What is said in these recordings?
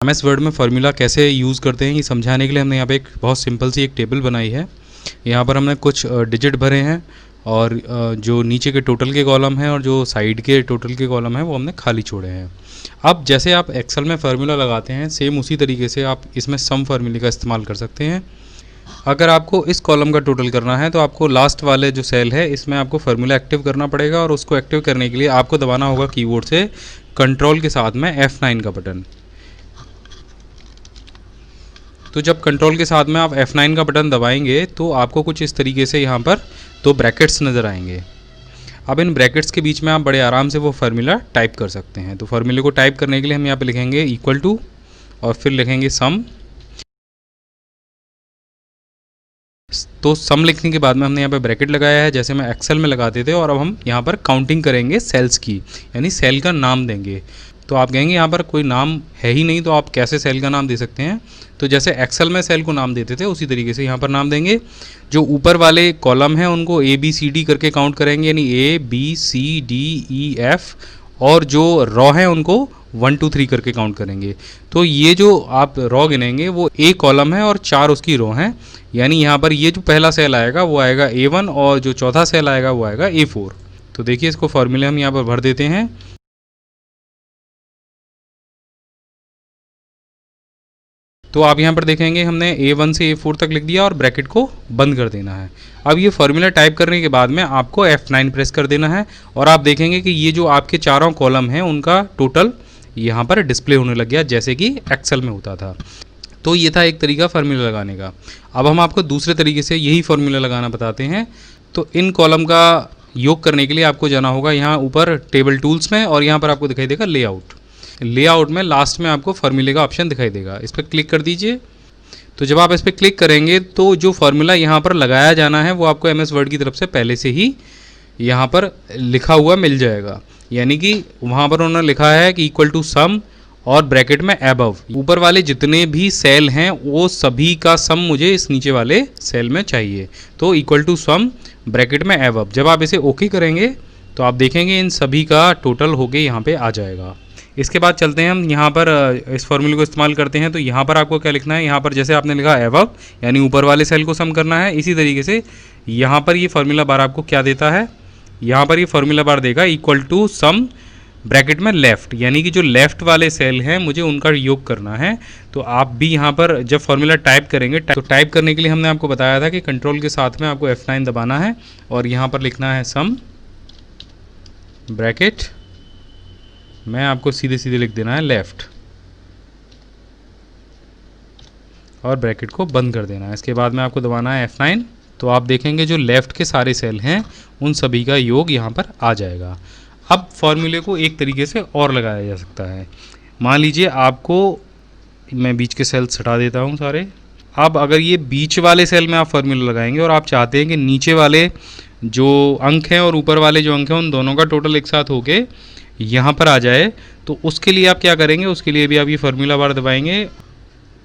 MS word में formula कैसे use करते हैं ये समझाने के लिए हमने यहाँ पे एक बहुत सिंपल सी एक टेबल बनाई है। यहाँ पर हमने कुछ डिजिट भरे हैं और जो नीचे के टोटल के कॉलम हैं और जो साइड के टोटल के कॉलम हैं वो हमने खाली छोड़े हैं। अब जैसे आप एक्सेल में फार्मूला लगाते हैं सेम उसी तरीके से आप इसमें सम फार्मूले का इस्तेमाल कर सकते हैं। अगर आपको इस कॉलम का टोटल करना है तो आपको लास्ट वाले जो सेल है इसमें आपको फार्मूला एक्टिव करना पड़ेगा और उसको एक्टिव करने के लिए आपको दबाना होगा कीबोर्ड से कंट्रोल के साथ में F9 का बटन। तो जब कंट्रोल के साथ में आप F9 का बटन दबाएंगे तो आपको कुछ इस तरीके से यहाँ पर दो ब्रैकेट्स नज़र आएंगे। अब इन ब्रैकेट्स के बीच में आप बड़े आराम से वो फार्मूला टाइप कर सकते हैं। तो फार्मूले को टाइप करने के लिए हम यहाँ पे लिखेंगे इक्वल टू और फिर लिखेंगे सम। तो सम लिखने के बाद में हमने यहाँ पे ब्रैकेट लगाया है जैसे मैं एक्सेल में लगाते थे, और अब हम यहाँ पर काउंटिंग करेंगे सेल्स की, यानी सेल का नाम देंगे। तो आप कहेंगे यहाँ पर कोई नाम है ही नहीं तो आप कैसे सेल का नाम दे सकते हैं। तो जैसे एक्सेल में सेल को नाम देते थे उसी तरीके से यहाँ पर नाम देंगे। जो ऊपर वाले कॉलम हैं उनको ABCD करके काउंट करेंगे, यानी ABCDEF, और जो रॉ हैं उनको 1 2 3 करके काउंट करेंगे। तो ये जो आप रॉ गिनेंगे वो A कॉलम है और 4 उसकी रॉ हैं, यानी यहाँ पर ये जो पहला सेल आएगा वो आएगा A1 और जो चौथा सेल आएगा वो आएगा A4। तो देखिए इसको फॉर्मूले हम यहाँ पर भर देते हैं। तो आप यहाँ पर देखेंगे हमने A1 से A4 तक लिख दिया और ब्रैकेट को बंद कर देना है। अब ये फार्मूला टाइप करने के बाद में आपको F9 प्रेस कर देना है और आप देखेंगे कि ये जो आपके चारों कॉलम हैं उनका टोटल यहाँ पर डिस्प्ले होने लग गया जैसे कि एक्सेल में होता था। तो ये था एक तरीका फार्मूला लगाने का। अब हम आपको दूसरे तरीके से यही फार्मूला लगाना बताते हैं। तो इन कॉलम का योग करने के लिए आपको जाना होगा यहाँ ऊपर टेबल टूल्स में, और यहाँ पर आपको दिखाई देगा लेआउट। लेआउट में लास्ट में आपको फार्मूले का ऑप्शन दिखाई देगा, इस पर क्लिक कर दीजिए। तो जब आप इस पर क्लिक करेंगे तो जो फार्मूला यहाँ पर लगाया जाना है वो आपको MS वर्ड की तरफ से पहले से ही यहाँ पर लिखा हुआ मिल जाएगा, यानी कि वहाँ पर उन्होंने लिखा है कि इक्वल टू सम और ब्रैकेट में एबव। ऊपर वाले जितने भी सेल हैं वो सभी का सम मुझे इस नीचे वाले सेल में चाहिए। तो इक्वल टू सम ब्रैकेट में एबव। जब आप इसे ओके करेंगे तो आप देखेंगे इन सभी का टोटल होके यहाँ पे आ जाएगा। इसके बाद चलते हैं हम यहाँ पर इस फार्मूले को इस्तेमाल करते हैं। तो यहाँ पर आपको क्या लिखना है, यहाँ पर जैसे आपने लिखा एबव यानी ऊपर वाले सेल को सम करना है, इसी तरीके से यहाँ पर ये फार्मूला बार आपको क्या देता है, यहाँ पर ये फार्मूला बार देगा इक्वल टू सम ब्रैकेट में लेफ़्ट, यानी कि जो लेफ़्ट वाले सेल हैं मुझे उनका योग करना है। तो आप भी यहाँ पर जब फार्मूला टाइप करेंगे तो टाइप करने के लिए हमने आपको बताया था कि कंट्रोल के साथ में आपको F9 दबाना है और यहाँ पर लिखना है सम ब्रैकेट में आपको सीधे सीधे लिख देना है लेफ़्ट और ब्रैकेट को बंद कर देना है। इसके बाद में आपको दबाना है F9। तो आप देखेंगे जो लेफ़्ट के सारे सेल हैं उन सभी का योग यहाँ पर आ जाएगा। अब फॉर्मूले को एक तरीके से और लगाया जा सकता है। मान लीजिए आपको, मैं बीच के सेल्स हटा देता हूँ सारे। अब अगर ये बीच वाले सेल में आप फार्मूला लगाएंगे और आप चाहते हैं कि नीचे वाले जो अंक हैं और ऊपर वाले जो अंक हैं उन दोनों का टोटल एक साथ होके यहाँ पर आ जाए, तो उसके लिए आप क्या करेंगे, उसके लिए भी आप ये फार्मूला बार दबाएंगे।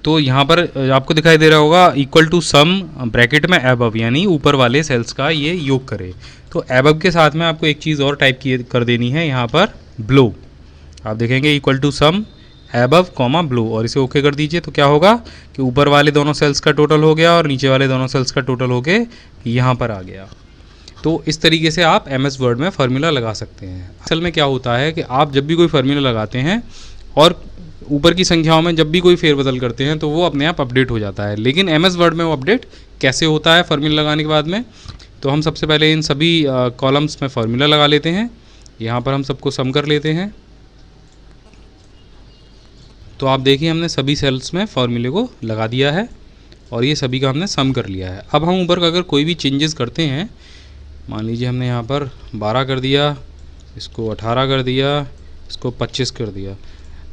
तो यहाँ पर आपको दिखाई दे रहा होगा इक्वल टू सम ब्रैकेट में एबव, यानी ऊपर वाले सेल्स का ये योग करे। तो एबव के साथ में आपको एक चीज़ और टाइप कर देनी है यहाँ पर ब्लो। आप देखेंगे equal to sum above comma below और इसे ओके कर दीजिए। तो क्या होगा कि ऊपर वाले दोनों सेल्स का टोटल हो गया और नीचे वाले दोनों सेल्स का टोटल हो के यहाँ पर आ गया। तो इस तरीके से आप MS वर्ड में फार्मूला लगा सकते हैं। असल में क्या होता है कि आप जब भी कोई फार्मूला लगाते हैं और ऊपर की संख्याओं में जब भी कोई फेरबदल करते हैं तो वो अपने आप अपडेट हो जाता है, लेकिन MS वर्ड में वो अपडेट कैसे होता है फार्मूला लगाने के बाद में, तो हम सबसे पहले इन सभी कॉलम्स में फार्मूला लगा लेते हैं। यहाँ पर हम सबको सम कर लेते हैं। तो आप देखिए हमने सभी सेल्स में फार्मूले को लगा दिया है और ये सभी का हमने सम कर लिया है। अब हम ऊपर का अगर कोई भी चेंजेस करते हैं, मान लीजिए हमने यहाँ पर 12 कर दिया, इसको 18 कर दिया, इसको 25 कर दिया,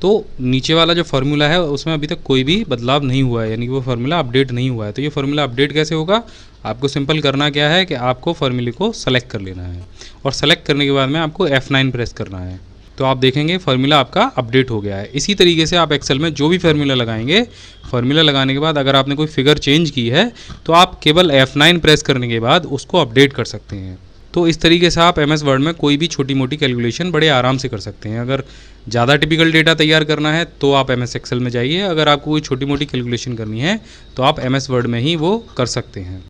तो नीचे वाला जो फार्मूला है उसमें अभी तक कोई भी बदलाव नहीं हुआ है, यानी कि वो फार्मूला अपडेट नहीं हुआ है। तो ये फार्मूला अपडेट कैसे होगा, आपको सिंपल करना क्या है कि आपको फार्मूले को सेलेक्ट कर लेना है और सेलेक्ट करने के बाद में आपको F9 प्रेस करना है। तो आप देखेंगे फार्मूला आपका अपडेट हो गया है। इसी तरीके से आप एक्सेल में जो भी फार्मूला लगाएंगे, फार्मूला लगाने के बाद अगर आपने कोई फिगर चेंज की है तो आप केवल F9 प्रेस करने के बाद उसको अपडेट कर सकते हैं। तो इस तरीके से आप MS वर्ड में कोई भी छोटी मोटी कैलकुलेशन बड़े आराम से कर सकते हैं। अगर ज़्यादा टिपिकल डेटा तैयार करना है तो आप MS एक्सेल में जाइए, अगर आपको कोई छोटी मोटी कैलकुलेशन करनी है तो आप MS वर्ड में ही वो कर सकते हैं।